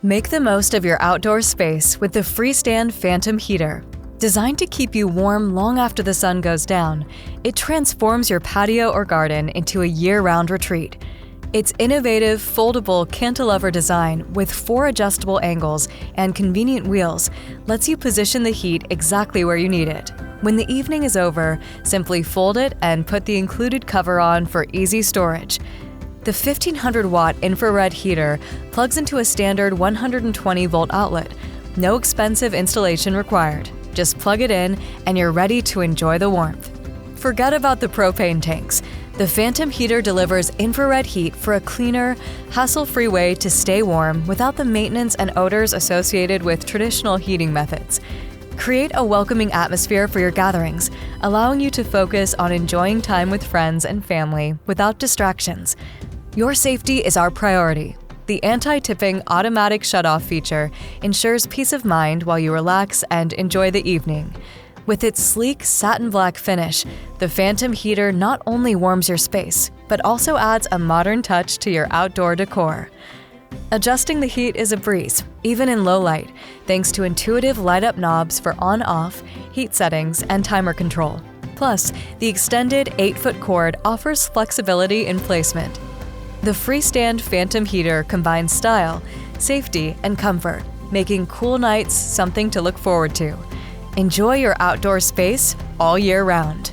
Make the most of your outdoor space with the Freestand Phantom Heater. Designed to keep you warm long after the sun goes down, it transforms your patio or garden into a year-round retreat. Its innovative, foldable cantilever design with 4 adjustable angles and convenient wheels lets you position the heat exactly where you need it. When the evening is over, simply fold it and put the included cover on for easy storage. The 1500-watt infrared heater plugs into a standard 120-volt outlet. No expensive installation required. Just plug it in and you're ready to enjoy the warmth. Forget about the propane tanks. The Phantom Heater delivers infrared heat for a cleaner, hassle-free way to stay warm without the maintenance and odors associated with traditional heating methods. Create a welcoming atmosphere for your gatherings, allowing you to focus on enjoying time with friends and family without distractions. Your safety is our priority. The anti-tipping automatic shutoff feature ensures peace of mind while you relax and enjoy the evening. With its sleek satin black finish, the Phantom Heater not only warms your space, but also adds a modern touch to your outdoor decor. Adjusting the heat is a breeze, even in low light, thanks to intuitive light-up knobs for on-off, heat settings, and timer control. Plus, the extended 8-foot cord offers flexibility in placement. The Freestand Phantom Heater combines style, safety, and comfort, making cool nights something to look forward to. Enjoy your outdoor space all year round.